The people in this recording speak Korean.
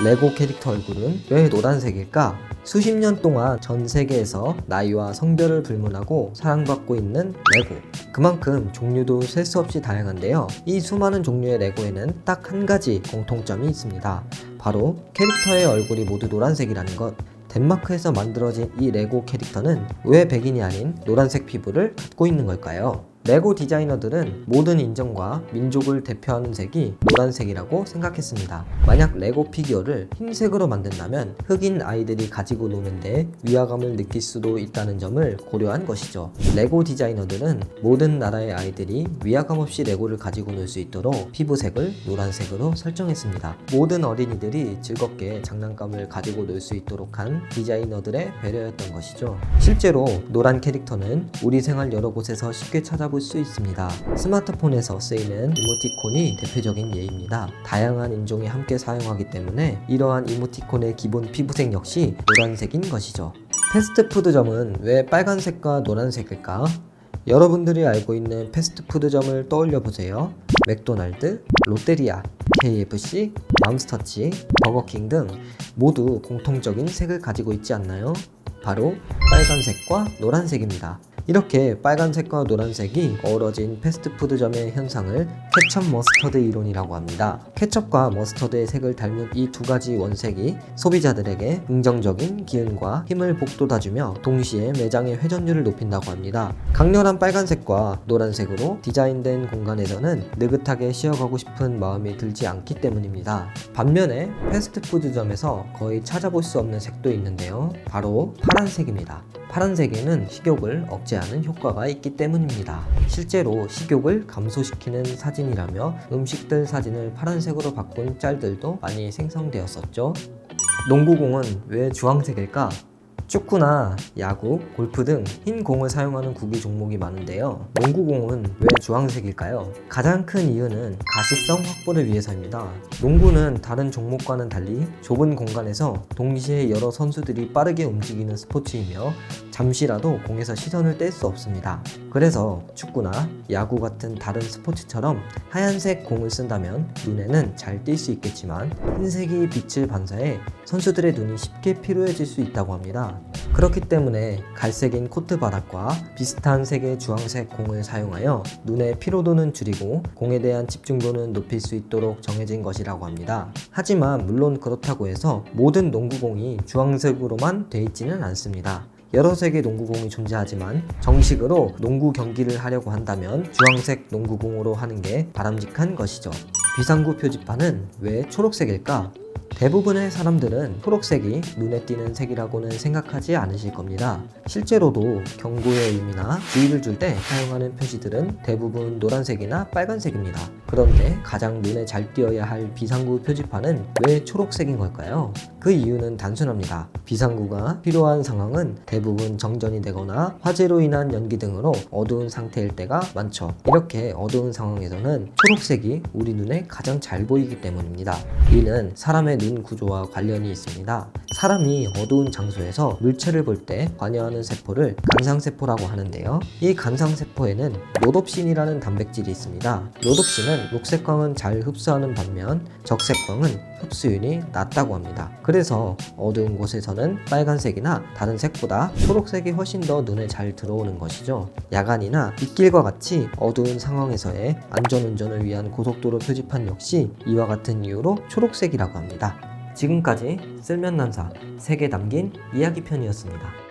레고 캐릭터 얼굴은 왜 노란색일까? 수십 년 동안 전 세계에서 나이와 성별을 불문하고 사랑받고 있는 레고. 그만큼 종류도 셀 수 없이 다양한데요. 이 수많은 종류의 레고에는 딱 한 가지 공통점이 있습니다. 바로 캐릭터의 얼굴이 모두 노란색이라는 것. 덴마크에서 만들어진 이 레고 캐릭터는 왜 백인이 아닌 노란색 피부를 갖고 있는 걸까요? 레고 디자이너들은 모든 인종과 민족을 대표하는 색이 노란색이라고 생각했습니다. 만약 레고 피규어를 흰색으로 만든다면 흑인 아이들이 가지고 노는데 위화감을 느낄 수도 있다는 점을 고려한 것이죠. 레고 디자이너들은 모든 나라의 아이들이 위화감 없이 레고를 가지고 놀 수 있도록 피부색을 노란색으로 설정했습니다. 모든 어린이들이 즐겁게 장난감을 가지고 놀 수 있도록 한 디자이너들의 배려였던 것이죠. 실제로 노란 캐릭터는 우리 생활 여러 곳에서 쉽게 찾아볼 수 있습니다. 스마트폰에서 쓰이는 이모티콘이 대표적인 예입니다. 다양한 인종이 함께 사용하기 때문에 이러한 이모티콘의 기본 피부색 역시 노란색인 것이죠. 패스트푸드점은 왜 빨간색과 노란색일까? 여러분들이 알고 있는 패스트푸드점을 떠올려 보세요. 맥도날드, 롯데리아, KFC, 맘스터치, 버거킹 등 모두 공통적인 색을 가지고 있지 않나요? 바로 빨간색과 노란색입니다. 이렇게 빨간색과 노란색이 어우러진 패스트푸드점의 현상을 케첩 머스터드 이론이라고 합니다. 케첩과 머스터드의 색을 닮은 이 두 가지 원색이 소비자들에게 긍정적인 기운과 힘을 북돋아주며 동시에 매장의 회전율을 높인다고 합니다. 강렬한 빨간색과 노란색으로 디자인된 공간에서는 느긋하게 쉬어가고 싶은 마음이 들지 않기 때문입니다. 반면에 패스트푸드점에서 거의 찾아볼 수 없는 색도 있는데요. 바로 파란색입니다. 파란색에는 식욕을 억제하는 효과가 있기 때문입니다. 실제로 식욕을 감소시키는 사진이라며 음식들 사진을 파란색으로 바꾼 짤들도 많이 생성되었었죠. 농구공은 왜 주황색일까? 축구나 야구, 골프 등 흰 공을 사용하는 구기 종목이 많은데요. 농구공은 왜 주황색일까요? 가장 큰 이유는 가시성 확보를 위해서입니다. 농구는 다른 종목과는 달리 좁은 공간에서 동시에 여러 선수들이 빠르게 움직이는 스포츠이며 잠시라도 공에서 시선을 뗄 수 없습니다. 그래서 축구나 야구 같은 다른 스포츠처럼 하얀색 공을 쓴다면 눈에는 잘 띌 수 있겠지만 흰색이 빛을 반사해 선수들의 눈이 쉽게 피로해질 수 있다고 합니다. 그렇기 때문에 갈색인 코트 바닥과 비슷한 색의 주황색 공을 사용하여 눈의 피로도는 줄이고 공에 대한 집중도는 높일 수 있도록 정해진 것이라고 합니다. 하지만 물론 그렇다고 해서 모든 농구공이 주황색으로만 돼 있지는 않습니다. 여러 색의 농구공이 존재하지만 정식으로 농구 경기를 하려고 한다면 주황색 농구공으로 하는 게 바람직한 것이죠. 비상구 표지판은 왜 초록색일까? 대부분의 사람들은 초록색이 눈에 띄는 색이라고는 생각하지 않으실 겁니다. 실제로도 경고의 의미나 주의를 줄 때 사용하는 표시들은 대부분 노란색이나 빨간색입니다. 그런데 가장 눈에 잘 띄어야 할 비상구 표지판은 왜 초록색인 걸까요? 그 이유는 단순합니다. 비상구가 필요한 상황은 대부분 정전이 되거나 화재로 인한 연기 등으로 어두운 상태일 때가 많죠. 이렇게 어두운 상황에서는 초록색이 우리 눈에 가장 잘 보이기 때문입니다. 이는 사람의 눈 구조와 관련이 있습니다. 사람이 어두운 장소에서 물체를 볼 때 관여하는 세포를 간상세포라고 하는데요. 이 간상세포에는 로놉신이라는 단백질이 있습니다. 로놉신은 녹색광은 잘 흡수하는 반면 적색광은 흡수율이 낮다고 합니다. 그래서 어두운 곳에서는 빨간색이나 다른 색보다 초록색이 훨씬 더 눈에 잘 들어오는 것이죠. 야간이나 빗길과 같이 어두운 상황에서의 안전운전을 위한 고속도로 표지판 역시 이와 같은 이유로 초록색이라고 합니다. 지금까지 쓸면난사 색에 담긴 이야기 편이었습니다.